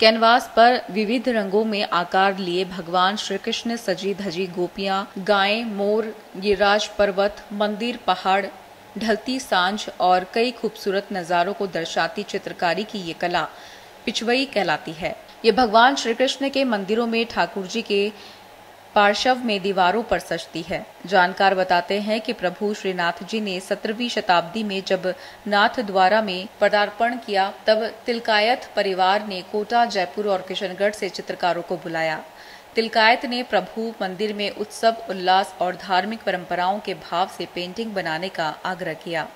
Canvas पर विविध रंगों में आकार लिए भगवान श्री कृष्ण सजी धजी गोपियां, गायें, मोर, गिरिराज पर्वत, मंदिर, पहाड़, ढलती सांझ और कई खूबसूरत नजारों को दर्शाती चित्रकारी की ये कला पिछवई कहलाती है। ये भगवान श्री कृष्ण के मंदिरों में ठाकुर जी के पार्श्व में दीवारों पर सजती है। जानकार बताते हैं कि प्रभु श्रीनाथ जी ने 17वीं शताब्दी में जब नाथ द्वारा में पदार्पण किया तब तिलकायत परिवार ने कोटा, जयपुर और किशनगढ़ से चित्रकारों को बुलाया। तिलकायत ने प्रभु मंदिर में उत्सव, उल्लास और धार्मिक परंपराओं के भाव से पेंटिंग बनाने का आग्रह किया।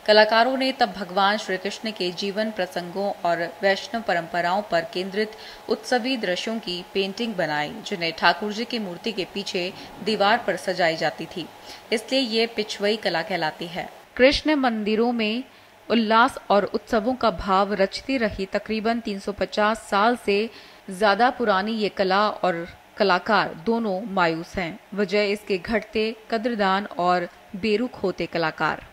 कलाकारों ने तब भगवान श्री कृष्ण के जीवन प्रसंगों और वैष्णव परंपराओं पर केंद्रित उत्सवी दृश्यों की पेंटिंग बनाई, जिन्हें ठाकुर जी की मूर्ति के पीछे दीवार पर सजाई जाती थी। इसलिए ये पिछवई कला कहलाती है। कृष्ण मंदिरों में उल्लास और उत्सवों का भाव रचती रही तकरीबन 350 साल से ज्यादा पुरानी ये कला और कलाकार दोनों मायूस हैं। वजह इसके घटते कद्रदान और बेरुख होते कलाकार।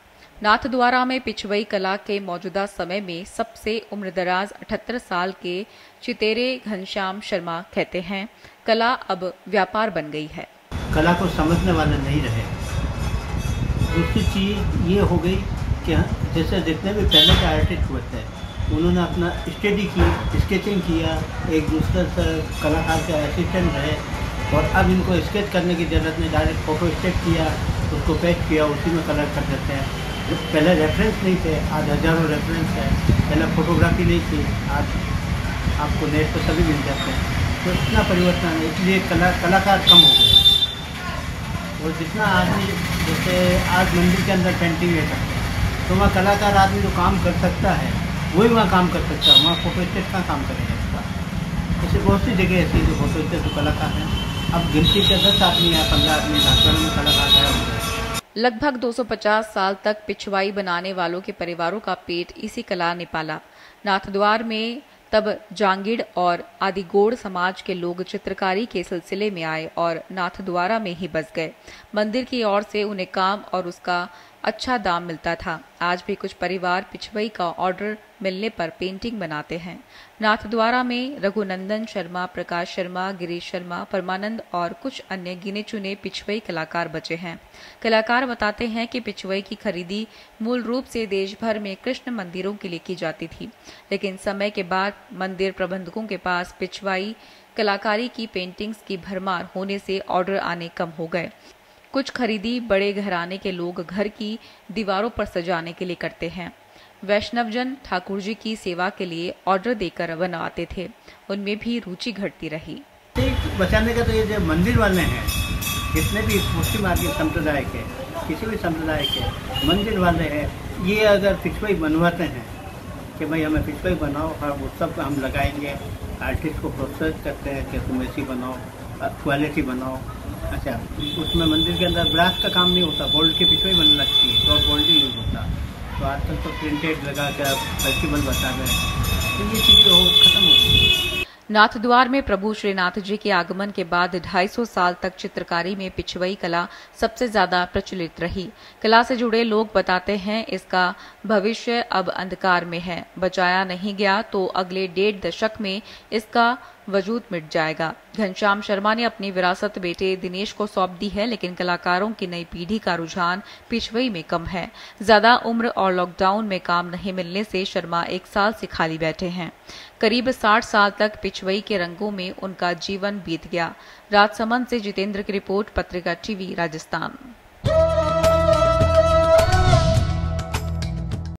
नाथद्वारा में पिछवई कला के मौजूदा समय में सबसे उम्रदराज 78 साल के चितेरे घनश्याम शर्मा कहते हैं, कला अब व्यापार बन गई है। कला को समझने वाले नहीं रहे। दूसरी चीज ये हो गई कि जैसे जितने भी पहले के आर्टिस्ट हुए थे उन्होंने अपना स्टडी की, स्केचिंग किया, एक दूसरे से कलाकार के असिस्टेंट रहे और अब इनको स्केच करने की ज़रूरत नहीं, डायरेक्ट फोटो स्टेट किया, उसको पेस्ट किया, उसी में कलर कर देते हैं। पहले रेफरेंस नहीं थे, आज हजारों रेफरेंस है। पहले फोटोग्राफी नहीं थी, आज आपको नेट पर सभी मिल जाते हैं। तो इतना परिवर्तन है, इसलिए कलाकार कम हो गए। और जितना आदमी जैसे आज मंदिर के अंदर पेंटिंग है तो वहाँ कलाकार आदमी जो काम कर सकता है वही वहाँ काम कर सकता है, वहाँ फोटो स्टेट का काम करेगा इसका। ऐसे बहुत सी जगह ऐसी जो फोटो स्टेट जो कलाकार हैं, अब गिनती के 10 आदमी या 15 आदमी राजस्थान में कलाकार गया हो गए। लगभग 250 साल तक पिछवाई बनाने वालों के परिवारों का पेट इसी कला ने पाला। नाथद्वार में तब जांगीड़ और आदिगोड़ समाज के लोग चित्रकारी के सिलसिले में आए और नाथद्वारा में ही बस गए। मंदिर की ओर से उन्हें काम और उसका अच्छा दाम मिलता था। आज भी कुछ परिवार पिछवई का ऑर्डर मिलने पर पेंटिंग बनाते हैं। नाथद्वारा में रघुनंदन शर्मा, प्रकाश शर्मा, गिरीश शर्मा, परमानंद और कुछ अन्य गिने चुने पिछवई कलाकार बचे हैं। कलाकार बताते हैं कि पिछवई की खरीदी मूल रूप से देश भर में कृष्ण मंदिरों के लिए की जाती थी, लेकिन समय के बाद मंदिर प्रबंधकों के पास पिछवाई कलाकारी की पेंटिंग्स की भरमार होने से ऑर्डर आने कम हो गए। कुछ खरीदी बड़े घराने के लोग घर की दीवारों पर सजाने के लिए करते हैं। वैष्णवजन ठाकुर जी की सेवा के लिए ऑर्डर देकर बनवाते थे, उनमें भी रुचि घटती रही। बचाने का तो ये जो मंदिर वाले हैं, जितने भी मुस्लिम आदमी संप्रदाय के, किसी भी संप्रदाय के मंदिर वाले हैं, ये अगर पिछवई बनवाते हैं कि भाई हमें पिछवई बनाओ, हर उत्सव को हम लगाएंगे, आर्टिस्ट को प्रोत्साहित करते हैं कि तुम ऐसी बनाओ, क्वालिटी बनाओ। अच्छा, उसमें मंदिर के अंदर ब्रास का काम नहीं होता, गोल्ड की पिछवई बनने लगती है तो गोल्ड ही यूज होता। तो आजकल तो प्रिंटेड लगा कर फेस्टिवल बता रहे हैं, तो ये चीज़ें खत्म हो गई। नाथद्वार में प्रभु श्रीनाथ जी के आगमन के बाद 250 साल तक चित्रकारी में पिछवई कला सबसे ज्यादा प्रचलित रही। कला से जुड़े लोग बताते हैं, इसका भविष्य अब अंधकार में है। बचाया नहीं गया तो अगले 1.5 दशक में इसका वजूद मिट जाएगा। घनश्याम शर्मा ने अपनी विरासत बेटे दिनेश को सौंप दी है, लेकिन कलाकारों की नई पीढ़ी का रुझान पिछवई में कम है। ज्यादा उम्र और लॉकडाउन में काम नहीं मिलने से शर्मा 1 साल से खाली बैठे हैं। करीब 60 साल तक पिछवई के रंगों में उनका जीवन बीत गया। राजसमंद से जितेंद्र की रिपोर्ट, पत्रिका टीवी राजस्थान।